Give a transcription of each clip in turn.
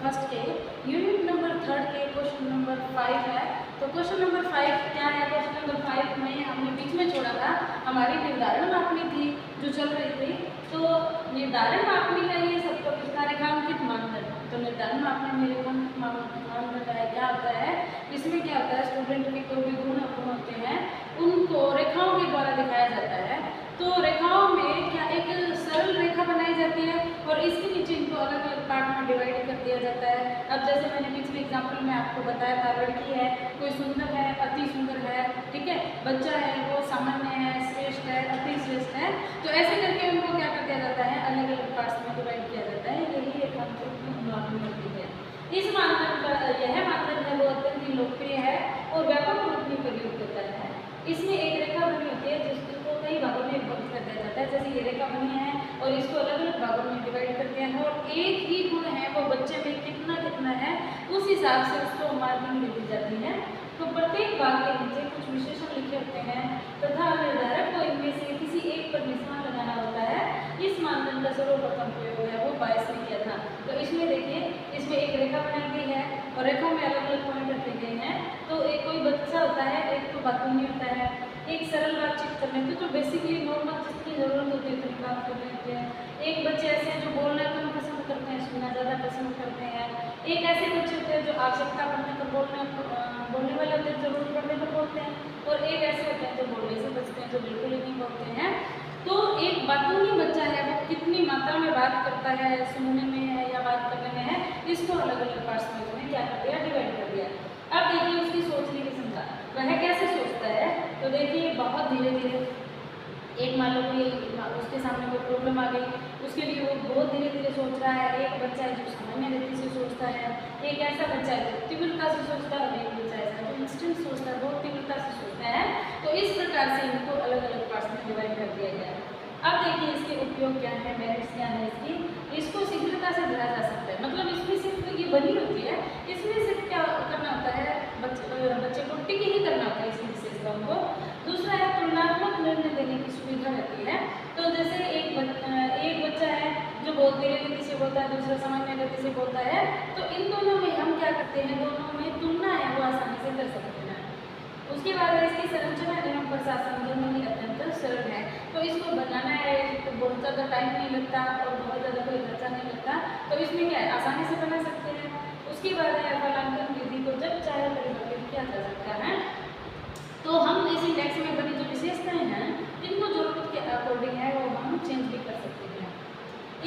First के unit number 3 के question number 5 है। तो क्वेश्चन नंबर 5 क्या है? क्वेश्चन नंबर 5 में हमने बीच में छोड़ा था, हमारी निर्धारण मापनी थी जो चल रही थी। तो निर्धारण मापनी का ये सबको कितना रेखांकित मानदंड। तो निर्धारण मापने में रेखांकित मानदंड है क्या होता है? इसमें क्या होता है, स्टूडेंट के कोई भी गुण होते हैं उनको रेखाओं के द्वारा दिखाया जाता है। तो रेखाओं में क्या एक सरल रेखा बनाई जाती है और इसके नीचे इनको अलग अलग पार्ट में डिवाइड कर दिया जाता है। अब जैसे मैंने पिछले एग्जाम्पल में आपको बताया था, लड़की है, कोई सुंदर है, अति सुंदर है, ठीक है, बच्चा है वो सामान्य है, श्रेष्ठ है, अति श्रेष्ठ है। तो ऐसे करके उनको क्या कर दिया जाता है, अलग अलग पार्ट्स में डिवाइड किया जाता है। यही रेखांकित मापदंड है। इस मानदंड यह मानदंड है वो अत्यंत ही लोकप्रिय है और व्यापक रूप में प्रयुक्त होता है। इसमें एक रेखा बनी होती है जिसको कई भागों में विभक्त कर दिया जाता है। जैसे ये रेखा बनी है और इसको अलग अलग भागों में डिवाइड कर दिया है और एक ही गुण है वो बच्चे में कितना कितना है उस हिसाब से उसको मार्किंग दे दी जाती है। तो प्रत्येक भाग के नीचे कुछ विशेषण लिखे होते हैं तथा निर्धारक को इनमें से किसी एक पर निशान लगाना होता है। इस मानदंड का सर्वप्रथम प्रयोग है वो 22 ने किया था। तो इसमें देखिए, इसमें एक रेखा बनाई गई है और रेखा में अलग अलग पॉइंट रखे गए हैं। तो एक कोई बच्चा होता है, एक तो बातूनी होता है, एक सरल बातचीत करने की, जो बेसिकली नॉर्मल जितनी जरूरत होती है उतनी बात कर लेते हैं। एक बच्चे ऐसे हैं जो बोलना कम पसंद करते हैं, सुनना ज़्यादा पसंद करते हैं। एक ऐसे बच्चे होते हैं जो आवश्यकता पड़ने पर बोलने वाले होते हैं, जरूरत पड़ने पर बोलते हैं। और एक ऐसे होते हैं जो बोलने से बचते हैं, जो बिल्कुल ही नहीं बोलते हैं। तो एक बातूनी बच्चा है वो कितनी मात्रा में बात करता है, सुनने में है या बात करने में है, इसको अलग अलग पार्ट्स में उन्होंने क्या कर दिया, डिवाइड कर दिया। अब देखिए उसकी सोचने की क्षमता, वह कैसे सोचता है। तो देखिए बहुत धीरे धीरे, एक मान लो कोई उसके सामने कोई प्रॉब्लम आ गई, उसके लिए वो बहुत धीरे धीरे सोच रहा है। एक बच्चा है जो सामान्य गति से सोचता है, एक ऐसा बच्चा है जो तीव्रता से सोचता है और एक बच्चा ऐसा जो इंस्टेंट सोचता है, बहुत तीव्रता से सोचता है। तो इस प्रकार से इनको अलग अलग पार्ट्स में डिवाइड कर दिया गया है। अब देखिए इसके उपयोग क्या है, मेरिट्स क्या है इसकी। इसको शीघ्रता से भरा जा सकता है, मतलब इसमें सिर्फ ये बनी होती है, इसमें सिर्फ क्या करना होता है, बच्चे को टिक ही करना होता है इसी विशेषताओं को। दूसरा है तुलनात्मक निर्णय देने की सुविधा रहती है। तो जैसे एक बच्चा है जो बहुत धीरे गति से बोलता है, दूसरा सामान्य गति से बोलता है, तो इन दोनों में हम क्या करते हैं, दोनों में तुलना है वो आसानी से कर सकते हैं। उसके बाद है इसकी संरचना एवं प्रशासन दोनों ही अत्यंत सरल है। तो इसको बनाना है तो बहुत ज़्यादा टाइम नहीं लगता और बहुत ज़्यादा कोई खर्चा नहीं लगता। तो इसमें क्या है, आसानी से बना सकते हैं। उसके बाद है फलांकन विधि को जब चाहे परिवर्तित किया जा सकता है। तो हम इस इंडेक्स में बनी जो विशेषताएं हैं इनको जरूरत के अकॉर्डिंग है वो हम चेंज भी कर सकते हैं।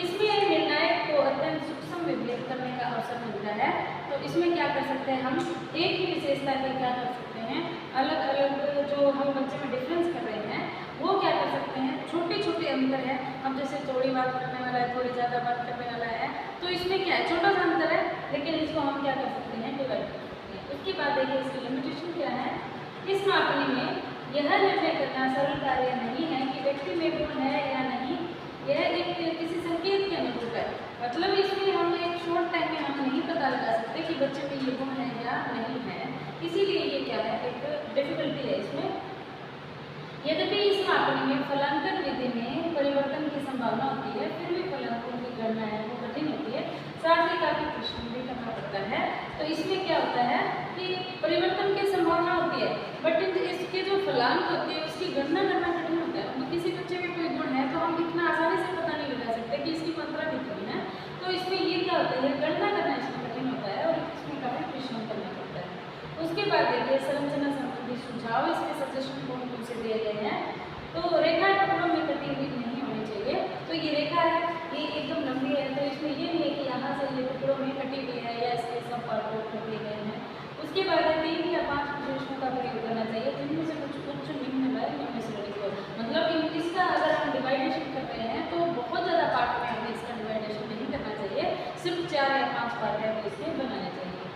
इसमें निर्णायक को अत्यंत सूक्ष्म विभेद करने का अवसर मिलता है। तो इसमें क्या कर सकते हैं, हम एक ही विशेषता के क्या कर सकते हैं, अलग अलग जो हम बच्चे में डिफरेंस कर रहे हैं वो क्या कर सकते हैं, छोटे छोटे अंतर है। अब जैसे थोड़ी बात करने वाला है, थोड़ी ज़्यादा बात करने वाला है, तो इसमें क्या है, छोटा सा अंतर है, लेकिन इसको हम क्या कर सकते हैं, डिवाइड कर सकते हैं। उसके बाद देखिए इसकी लिमिटेशन क्या है। इस मापनी में यह निर्णय करना सरल कार्य नहीं है कि व्यक्ति में गुण है या नहीं, यह एक किसी संकेत के अनुरूप है। मतलब इसमें हम एक शॉर्ट टाइम में हम नहीं पता लगा सकते कि बच्चे में ये गुण है या नहीं है, इसीलिए ये क्या है, एक डिफिकल्टी है इसमें। यद्यपि इस मापनी में फलांकन विधि में परिवर्तन की संभावना होती है, फिर भी फलांकों की गणना है वो कठिन होती है, साथ ही काफी परिश्रम भी करना पड़ता है। तो इसमें क्या होता है कि परिवर्तन की संभावना होती है, बट इसके जो फलांक होते हैं उसकी गणना करना कठिन होता है। तो किसी बच्चे में कोई गुण है तो हम इतना आसानी से पता नहीं लगा सकते कि इसकी मात्रा कितनी है। तो इसमें ये क्या होता है, गणना करना इसमें कठिन होता है और इसमें काफी परिश्रम करना पड़ता है। उसके बाद देखिए संरचना संबंधी सुझाव, इसके सजेशन कौन कौन से दिए गए हैं। तो रेखा टुकड़ों में कटी हुई नहीं होनी चाहिए। तो ये रेखा है, ये एकदम लंबी है, तो इसमें ये नहीं है कि यहाँ से ये टुकड़ों में कटी हुई है या इसके सब पार्ट कर दिए गए हैं। उसके बाद 3 या 5 विशेषणों का प्रयोग करना चाहिए, जिनमें से कुछ उच्च निम्न व निम्न श्रेणी को, मतलब इसका अगर हम डिवाइडेशन कर रहे हैं तो बहुत ज़्यादा पार्ट में हमें इसका डिवाइडेशन नहीं करना चाहिए, सिर्फ 4 या 5 पार्ट है वो इसके बनाने चाहिए।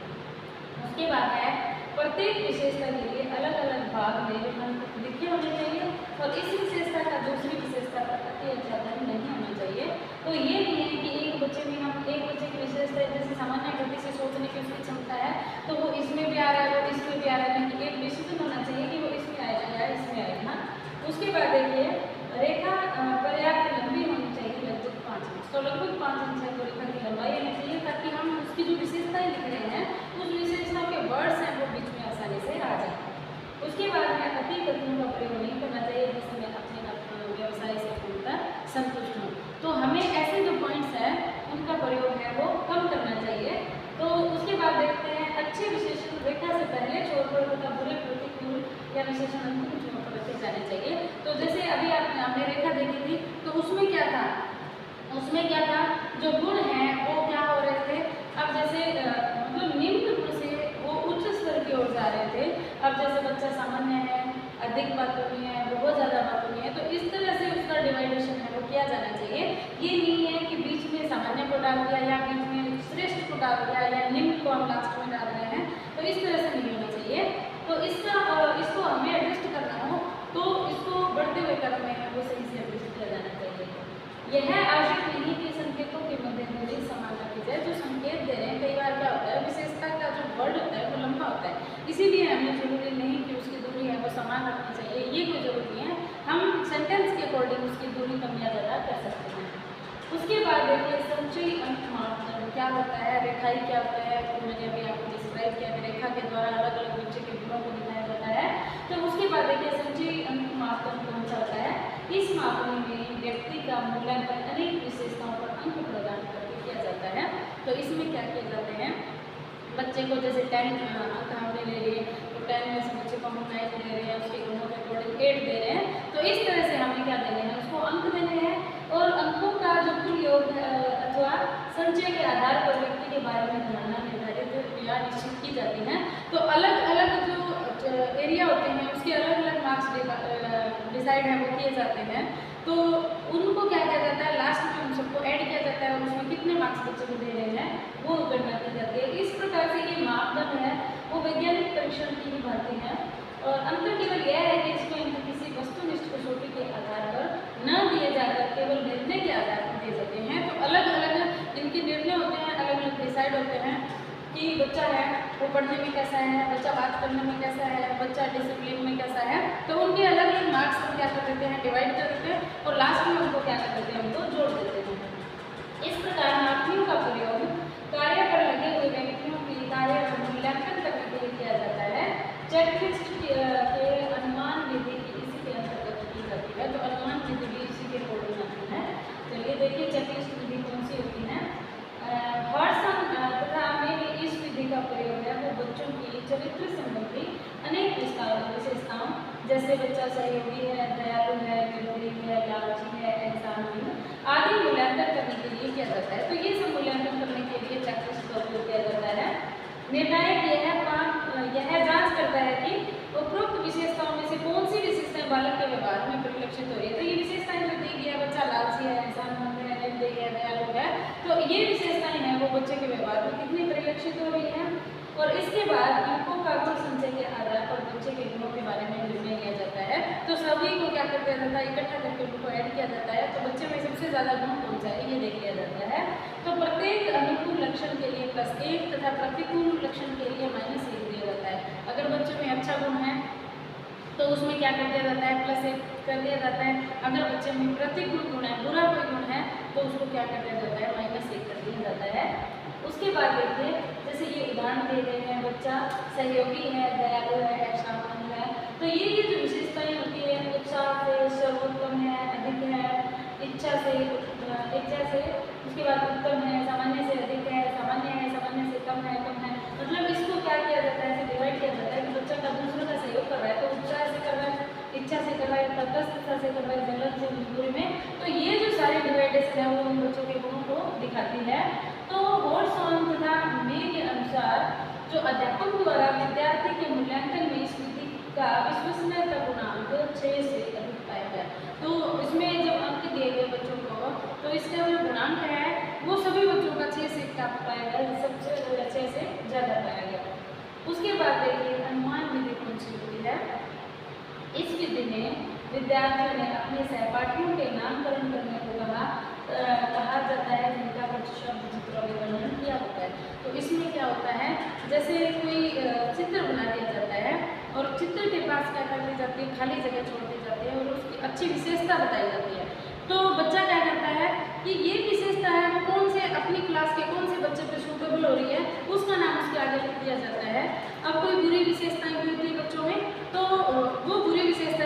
उसके बाद है प्रत्येक विशेषता के लिए अलग अलग भाग में रेखांकित लिखे होने चाहिए और इस विशेषता का दूसरी विशेषता पर अति अध्यापन नहीं होना चाहिए। तो ये नहीं है कि एक बच्चे में हम एक बच्चे की विशेषता है जैसे सामान्य गति से सोचने की उसकी क्षमता है तो वो इसमें भी आ रहा है, वो इसमें भी आ रहा है, नहीं, एक डिसीजन होना चाहिए कि वो इसमें आएगा या इसमें आएगा। उसके बाद देखिए रेखा पर्याप्त लंबी होनी चाहिए, लगभग 5 इंच। तो लगभग 5 इंच है तो रेखा की लंबाई होनी चाहिए ताकि हम उसकी जो उसमें क्या था, जो गुण हैं वो क्या हो रहे थे, अब जैसे मतलब निम्न गुण से वो उच्च स्तर की ओर जा रहे थे। अब जैसे बच्चा सामान्य है, अधिक बातूनी है, बहुत ज़्यादा बातूनी है, तो इस तरह से उसका डिवाइडेशन है वो किया जाना चाहिए। ये नहीं है कि बीच में सामान्य को डाल दिया या बीच में श्रेष्ठ को डाल दिया या निम्न को हम लास्ट में डाल रहे हैं, तो इस तरह से नहीं होना चाहिए। तो इसको हमें एडजस्ट करना हो तो इसको बढ़ते हुए क्रम में है वो सही से एडजस्ट किया जाना चाहिए। यह आवश्यक नहीं कि संकेतों के मध्य दूरी समान रखी जाए। जो संकेत दे रहे हैं कई बार क्या होता है, विशेषता का जो वर्ड होता है वो लंबा होता है, इसीलिए हमें जरूरी नहीं कि उसकी दूरी है वो समान रखनी चाहिए, ये कोई जरूरी नहीं है। हम सेंटेंस के अकॉर्डिंग उसकी दूरी कम या ज़्यादा कर सकते हैं। उसके बाद देखिए संचयी अंक मापदंड क्या होता है, रेखाई क्या होता है, तो मैंने अभी आपको डिस्क्राइब किया कि रेखा के द्वारा अलग अलग बच्चे के गुणों को दिखाया जाता है। तो उसके बाद देखिए संचयी अंक मापदंड कौन सा होता है, इस मापनी में व्यक्ति का मूल्यांकन अनेक विशेषताओं पर अंक प्रदान करके किया जाता है। तो इसमें क्या किए जाते हैं, बच्चे को जैसे 10 अंक हमने ले लिए, तो 10 में से बच्चे को हम 9 दे रहे हैं, उसके गुणों के अकॉर्डिंग 8 दे रहे हैं, तो इस तरह से हमें क्या देने हैं, उसको अंक देने हैं। और अंकों का जो कुल योग अथवा संचय के आधार पर व्यक्ति के बारे में धारणा निर्धारित या निश्चित की जाती है। तो अलग अलग जो एरिया होते हैं उसके अलग अलग मार्क्स डिसाइड है वो किए जाते हैं। तो उनको क्या किया जाता है, लास्ट में उन सबको ऐड किया जाता है और उसमें कितने मार्क्स बच्चे को दे रहे हैं वो गणना की जाती है। इस प्रकार से ये मापदंड है वो वैज्ञानिक परीक्षण की ही भांति है। और अंतर केवल यह है कि इसको इनकी किसी वस्तुनिष्ठ कसौटी के आधार पर न दिए जाकर केवल निर्णय के आधार पर दिए जाते हैं। तो अलग अलग इनके निर्णय होते हैं, अलग अलग डिसाइड होते हैं कि बच्चा है वो पढ़ने में कैसा है, बच्चा बात करने में कैसा है, बच्चा डिसिप्लिन में कैसा है, तो उनके अलग अलग मार्क्स हम क्या कर देते हैं, डिवाइड कर देते हैं और लास्ट में उनको क्या कर देते हैं, उनको जोड़ देते हैं। इस प्रकार मापनियों का प्रयोग कार्य पर लगे हुए व्यक्तियों के कार्य का मूल्यांकन करने के लिए किया जाता है। चेकलिस्ट के अनुमान विधि इसी के अंतर्गत की जाती है, तो अनुमान विधि भी इसी के अकॉर्डिंग आती है। चलिए देखिए चेकलिस्ट विधि कौन सी होती है। हॉटसन तथा में इस विधि का प्रयोग है वो बच्चों की चरित्र संबंधी अनेक विशेषताओं जैसे बच्चा सहयोगी है, दयालु है, निर्भीक है, लालची है, एहसानमंद आदि मूल्यांकन करने के लिए किया जाता है। तो ये सब मूल्यांकन करने के लिए चेकलिस्ट का उपयोग किया जाता है। निर्णायक यह जांच करता है कि उपरोक्त विशेषताओं में से कौन सी विशेषताएं बालक के व्यवहार में परिलक्षित हो रही है। तो ये विशेषताएं जो दी गई है, बच्चा लालची है, एहसानमंद है, निर्दयी है, दयालु है, तो ये विशेषताएं हैं वो बच्चे के व्यवहार में कितनी परिलक्षित हो रही है। और इसके बाद अंकों का कुल संचय के आधार पर बच्चे के गुणों के बारे में निर्णय लिया जाता है। तो सभी को क्या कर दिया जाता है, इकट्ठा करके उनको ऐड किया जाता है, तो बच्चे में सबसे ज़्यादा गुण कौन सा है ये देख लिया जाता है। तो प्रत्येक अनुकूल लक्षण के लिए +1 तथा प्रतिकूल लक्षण के लिए -1 दिया जाता है। अगर बच्चे में अच्छा गुण है तो उसमें क्या कर दिया जाता है, +1 कर दिया जाता है। अगर बच्चे में प्रतिकूल गुण है, बुरा कोई गुण है, तो उसको क्या कर दिया जाता है, -1 कर दिया जाता है। उसके बाद देखिए जैसे ये उदाहरण दे रहे हैं, बच्चा सहयोगी है, दयालु है, एहसानमंद है, तो ये जो विशेषताएं होती है, उत्साह से सर्वोत्तम है, अधिक है, इच्छा से उसके बाद उत्तम है, सामान्य से अधिक है, सामान्य से कम है, मतलब इसको क्या किया जाता है, ऐसे डिवाइड किया जाता है कि बच्चा का दूसरों का सहयोग कर रहा है तो उत्साह से कर रहा है, इच्छा से कर रहा है, तटस्थता से कर रहा है, जलन से, मजबूरी में। तो ये जो सारी डिवाइडेशन है वो उन बच्चों के गुणों को दिखाती है। तो हॉटसन तथा मे के अनुसार जो अध्यापक द्वारा विद्यार्थी के मूल्यांकन में इस विधि का विश्वसनीयता गुणांक 6 से अधिक पाया गया। तो इसमें जब अंक दिए गए बच्चों को तो इसका जो गुणांक है वो सभी बच्चों का 6 से पाया गया, सबसे 6 से ज़्यादा पाया गया। उसके बाद देखिए अनुमान विधि कौन सी होती है। इस विधि में विद्यार्थियों ने अपने सहपाठियों के नामकरण करने को कहा जाता है जिनका कुछ शब्द चित्रों में वर्णन किया होता है। तो इसमें क्या होता है, जैसे कोई चित्र बना दिया जाता है और चित्र के पास क्या कर दी जाती है, खाली जगह छोड़ दी जाती है और उसकी अच्छी विशेषता बताई जाती है। तो बच्चा क्या करता है कि ये विशेषता है वो कौन से अपनी क्लास के कौन से बच्चे पे सूटेबल हो रही है उसका नाम उसके आगे लिख दिया जाता है। अब कोई बुरी विशेषताएं भी होती है बच्चों में, तो वो बुरी विशेषता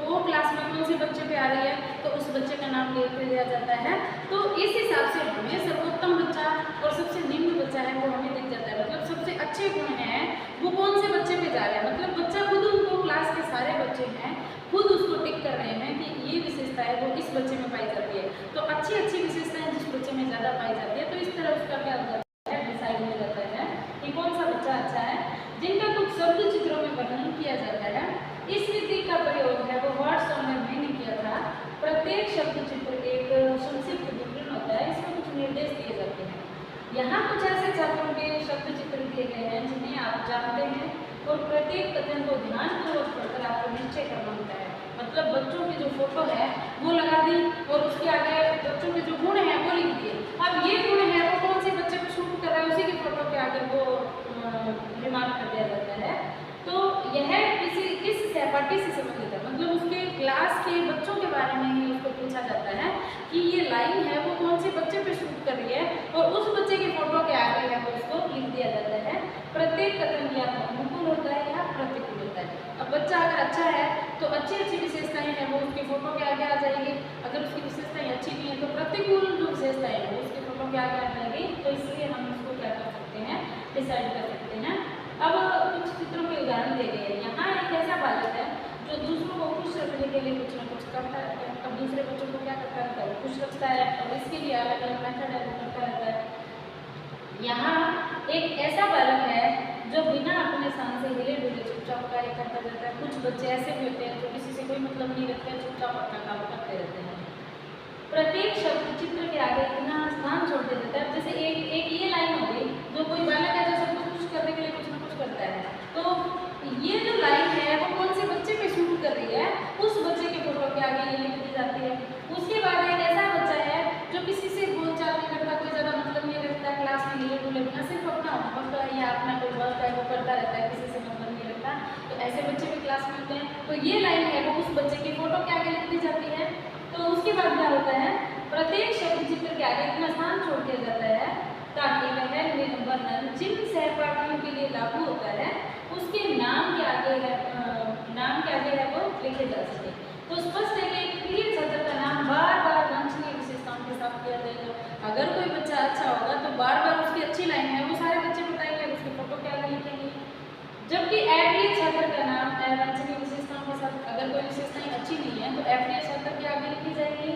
वो क्लास में कौन से बच्चे पे आ रही है तो उस बच्चे का नाम लिख दिया जाता है। तो इस हिसाब से हमें सर्वोत्तम बच्चा और सबसे निम्न बच्चा है वो हमें दिख जाता है, मतलब सबसे अच्छे गुण हैं वो कौन से बच्चे पे जा रहे हैं, मतलब बच्चा खुद उनको क्लास के सारे बच्चे हैं खुद उसको टिक कर रहे हैं कि ये विशेषता है वो इस बच्चे में पाई जाती है। तो अच्छी विशेषताएं बच्चे में ज़्यादा पाई जाती है, तो इस तरह उसका क्या हो जाता है, डिसाइड हो जाता है कि कौन सा बच्चा अच्छा है। जिनका कुछ शब्द चित्रों में वर्णन किया जाता है, इस विधि का प्रयोग है वो वर्ड्स ऑन में मैंने किया था। प्रत्येक शब्द चित्र एक संक्षिप्त विवरण होता है, इसमें कुछ निर्देश दिए जाते हैं। यहाँ कुछ ऐसे छात्रों के शब्द चित्र दिए गए हैं जिन्हें आप जानते हैं और प्रत्येक कथन को ध्यानपूर्वक पढ़कर आपको निश्चय करना होता है। मतलब बच्चों की जो फोटो है वो लगा दी और उसके आगे बच्चों के जो गुण हैं वो लिख दिए। अब ये गुण है वो कौन से बच्चे को शूट कर रहा है, उसी की फोटो के आगे वो रिमार्क कर दिया जाता है। तो यह किस सहपाठी से संबंधित है, मतलब उसके क्लास के बच्चों के बारे में ही उसको पूछा जाता है कि ये लाइन है वो कौन से बच्चे पे शूट कर रही है, और उस बच्चे की फोटो के आगे है वो उसको लिख दिया जाता है। प्रत्येक कथन या तो अनुकूल होता है या प्रतिकूल होता है। अब बच्चा अगर अच्छा है तो अच्छी अच्छी विशेषताएं हैं वो उसकी फोटो के आगे आ जाएगी, अगर उसकी विशेषताएं अच्छी नहीं है तो प्रतिकूल जो विशेषताएं हैं वो उसकी फोटो के आगे आ जाएगी। तो इसलिए हम उसको क्या कर सकते हैं, डिसाइड कर सकते हैं। अब कुछ चित्रों के उदाहरण दे गए हैं। यहाँ एक ऐसा बालक है जो दूसरों को खुश रखने के लिए कुछ ना कुछ करता रहता है। अब दूसरे बच्चों को क्या करता रहता है, खुश रखता है, और इसके लिए अलग अलग मेथड है वो करता रहता है। यहाँ एक ऐसा बालक है जो बिना अपने स्थान से हिले डुले चुपचाप कार्य करता रहता है। कुछ बच्चे ऐसे भी होते हैं जो किसी से कोई मतलब नहीं रखते हैं, चुपचाप अपना काम करते रहते हैं। प्रत्येक शब्द चित्र के आगे इतना स्थान छोड़ देता है। जैसे एक ये लाइन हो गई, जो कोई बालक है जो सबको खुश करने के लिए कुछ ना कुछ करता है, तो ये जो लाइन है वो कौन से बच्चे पे शूट कर रही है, उस बच्चे के फोटो के आगे ये लिख दी जाती है। उसके बाद एक ऐसा बच्चा है जो किसी से बोलचाल नहीं करता, कोई ज़्यादा मतलब नहीं रखता, क्लास में हिले डुले बिना सिर्फ अपना होमवर्क या अपना कोई वर्क है वो करता रहता है, किसी से मतलब नहीं रखता, तो ऐसे बच्चे भी क्लास में होते हैं। तो ये लाइन है वो उस बच्चे की फोटो के आगे लिख दी जाती है। तो उसके बाद क्या होता है, प्रत्येक शब्द चित्र के आगे इतना स्थान छोड़ दिया जाता है ताकि वह वर्णन जिन सहपाठियों के लिए लागू होता है उसके नाम के आगे है वो लिखे जा सके। तो स्पष्ट है कि प्रिय छात्र का नाम बार बार वांछनीय विशेषताओं के साथ किया जाएगा। अगर कोई बच्चा अच्छा होगा तो बार बार उसकी अच्छी लाइन है वो सारे बच्चे बताएंगे, उसकी फोटो के आगे लिखेंगे। जबकि अप्रिय छात्र का नाम अवांछनीय विशेषताओं के साथ, अगर कोई विशेषताएं अच्छी नहीं है तो अप्रिय छात्र के आगे लिखी जाएगी।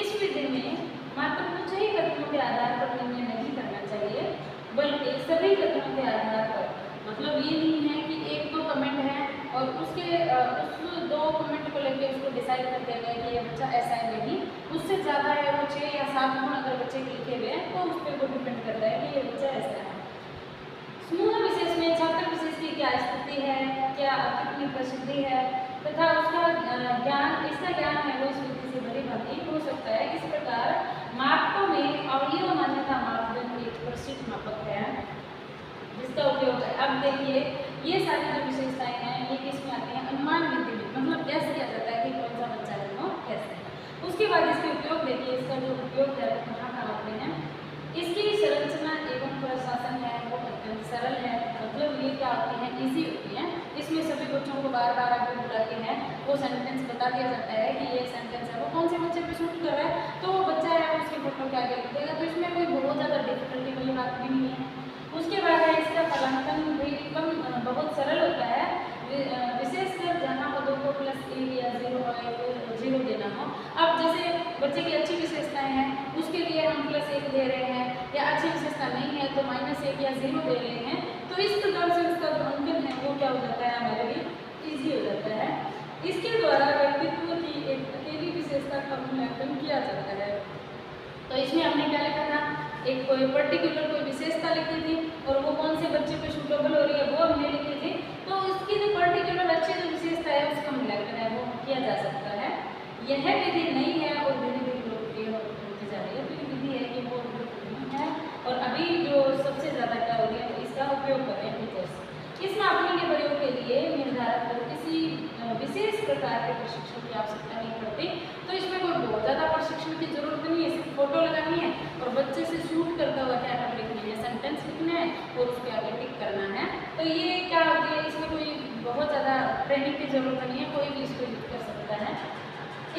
इस विधि में मात्र कुछ ही कथनों के आधार पर निर्णय नहीं करना चाहिए, बल्कि सभी कथनों के आधार पर। मतलब ये नहीं है कि एक दो कमेंट है और उसके उस दो कमेंट को लेकर उसको डिसाइड कर दिया गया कि ये बच्चा ऐसा है, नहीं, उससे ज़्यादा है वो 6 या 7 गुण अगर बच्चे के लिखे हुए हैं तो उस पर वो डिपेंड करता है कि ये बच्चा ऐसा है। समूह विशेष में छात्र विशेष की क्या स्थिति है, क्या कितनी प्रसिद्धि है तथा उसका ज्ञान, इसका ज्ञान है वो इस विधि से बड़ी भांति हो सकता है। इस प्रकार मापकों में अवयव मान्यता मापदंड एक प्रसिद्ध मापक है जिसका उपयोग है। अब देखिए ये सारी जो विशेषताएं हैं ये किस में आती हैं, अनुमान विधि में, मतलब गैस किया जाता है कि कौन सा बच्चा है वो कैसे है। उसके बाद इसके उपयोग देखिए, इसका जो उपयोग है वो कहाँ कहाँ आते हैं। इसकी संरचना एवं प्रशासन है वो अत्यंत सरल है, मतलब ये क्या होती है, इजी होती है। इसमें सभी बच्चों को बार बार अगर बुलाते हैं वो सेंटेंस बता दिया जाता है कि ये सेंटेंस है वो कौन से बच्चे पे शूट कर रहा है, तो वो बच्चा है उसके फोटो के आगे लिख देगा। तो इसमें कोई बहुत ज़्यादा डिफिकल्टी वाली बात भी नहीं है। उसके बाद है इसका फलांकन भी बहुत सरल होता है, विशेषकर जहाँ पदों को +1 या 0 देना हो। अब जैसे बच्चे की अच्छी विशेषताएं हैं उसके लिए हम +1 दे रहे हैं, या अच्छी विशेषता नहीं है तो -1 या 0 दे रहे हैं, तो इस प्रकार से उसका जो अंकन है वो क्या हो जाता है, हमारे लिए ईजी हो जाता है। इसके द्वारा व्यक्तित्व की एक अकेली विशेषता का मूल्यांकन किया जाता है। तो इसमें हमने क्या लिखा था, एक कोई पर्टिकुलर कोई विशेषता लिखी थी और वो कौन से बच्चे पे सूटेबल हो रही है वो हमने लिखी थी। तो उसकी जो पर्टिकुलर अच्छी जो विशेषता है उसका मूल्यांकन है वो किया जा सकता है। यह विधि नहीं है और धीरे धीरे लोकप्रिय होती जा रही है। तो ये विधि है कि वो है और अभी जो सबसे ज़्यादा क्या हो रही है इसका उपयोग कर रहे हैं टीचर्स। इस मापने के प्रयोग के लिए निर्धारक को किसी विशेष प्रकार के प्रशिक्षण की आवश्यकता नहीं पड़ती। तो इसमें कोई बहुत ज़्यादा प्रशिक्षण की जरूरत नहीं है, सिर्फ फोटो लगानी है और बच्चे से शूट करता हुआ क्या लिखनी है, सेंटेंस लिखना है और उसके आगे टिक करना है। तो ये क्या हो गया, इसमें कोई बहुत ज़्यादा ट्रेनिंग की जरूरत नहीं है, कोई भी इसको यूज कर सकता है।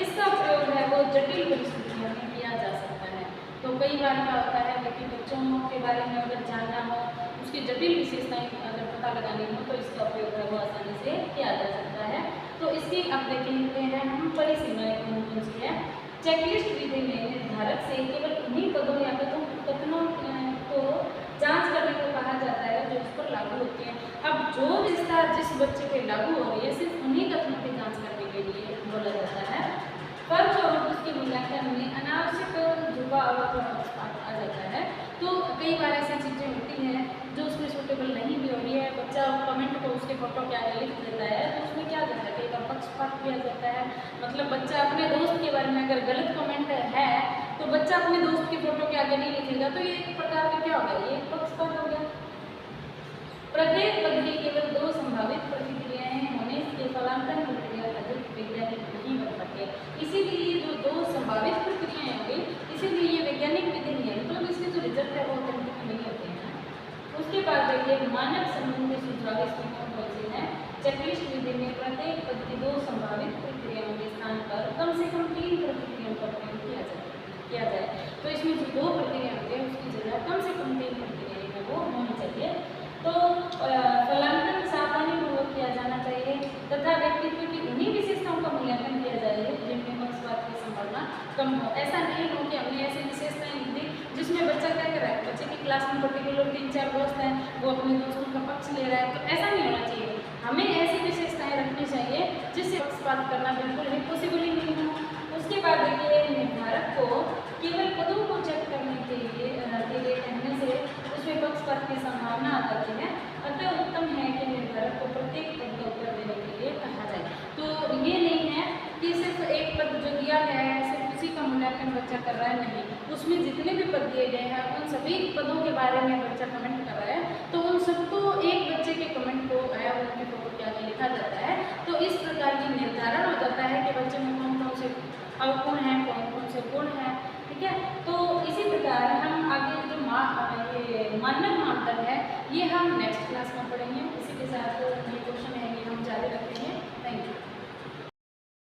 इसका प्रयोग है वो जटिल परिस्थितियों में किया जा सकता है। तो कई बार क्या होता है कि बच्चों के बारे में अगर जानना हो, उसकी जटिल विशेषताएं अगर पता लगानी हो तो इसका उपयोग है वो आसानी से किया जा सकता है। तो इसकी अब देखेंगे हैं हम परिसीमाएं कौन कौन सी है। चेकलिस्ट विधि में निर्धारक से केवल उन्हीं पदों या कथनों को जांच करने को कहा जाता है जो इस पर लागू होते हैं। अब जो विस्तार जिस बच्चे पे लागू हो रही है सिर्फ उन्हीं कथनों की जांच करने के लिए बोला जाता है। फर्ज और उसके मूल्यांकन में अनावश्यक झुकाव आ जाता है। तो कई बार ऐसी चीज़ें होती हैं जो उसमें सूटेबल नहीं भी हो रही है, बच्चा कमेंट को उसके फोटो के आगे लिख देता है, तो उसमें क्या जाता है, कई बार पक्षपात किया जाता है। मतलब बच्चा अपने दोस्त के बारे में अगर गलत कमेंट है तो बच्चा अपने दोस्त की फोटो के आगे नहीं लिखेगा, तो ये एक प्रकार का क्या होगा, ये पक्षपात हो गया। प्रत्येक पद की केवल 2 संभावित प्रतिक्रियाएं होने से फलांकन प्रक्रिया अधिक वैज्ञानिक नहीं बन पाती। इसीलिए जो 2 संभावित प्रक्रियाएं होंगी, इसीलिए ये वैज्ञानिक विधि नहीं है, मतलब इसके जो रिजल्ट है वो ऑथेंटिक नहीं होते हैं। उसके बाद देखिए मानव संबंधी सुझाव इसमें कौन कौन से हैं। चेकलिस्ट विधि में प्रत्येक पद की 2 संभावित प्रक्रियाओं के स्थान पर कम से कम 3 प्रतिक्रियाओं का प्रयोग किया जाए। तो इसमें जो 2 प्रक्रिया होंगे उसकी जगह कम से कम 3 प्रक्रियाएं हैं वो होनी चाहिए। तो फलांकन सावधानीपूर्वक किया जाना चाहिए तथा व्यक्तित्व की उन्हीं विशेषताओं का मूल्यांकन किया जाए जिनमें पक्षपात की संभावना कम हो। ऐसा नहीं हो कि हमने ऐसी विशेषताएं लिख दी जिसमें बच्चा क्या कर रहा है, बच्चे की क्लास में पर्टिकुलर 3-4 दोस्त हैं, वो अपने दोस्तों का पक्ष ले रहा है, तो ऐसा नहीं होना चाहिए। हमें ऐसी विशेषताएं रखनी चाहिए जिससे पक्षपात करना बिल्कुल ही पॉसिबल ही नहीं हो। उसके बाद देखिए निर्धारक को केवल पदों को चेक करने के लिए कहने से उसमें पक्षपात की संभावना आ जाती है। अतः उत्तम है कि निर्धारक को प्रत्येक पद का उत्तर देने के लिए कहा जाए। तो ये नहीं है कि सिर्फ एक पद जो दिया गया है सिर्फ उसी का मूल्यांकन बच्चा कर रहा है, नहीं, उसमें जितने भी पद दिए गए हैं उन सभी पदों के बारे में बच्चा कमेंट कर रहा है, तो उन सबको एक बच्चे के कमेंट को उनके फोटो के आगे लिखा जाता है। तो इस प्रकार की निर्धारण हो जाता है कि बच्चे में कौन कौन से अवगुण हैं, कौन कौन से गुण हैं, ठीक है। तो इसी प्रकार हम आगे जो ये मानक मापदंड है ये हम नेक्स्ट क्लास में पढ़ेंगे। इसी के साथ ये क्वेश्चन है ये हम जारी रखेंगे। Thank you.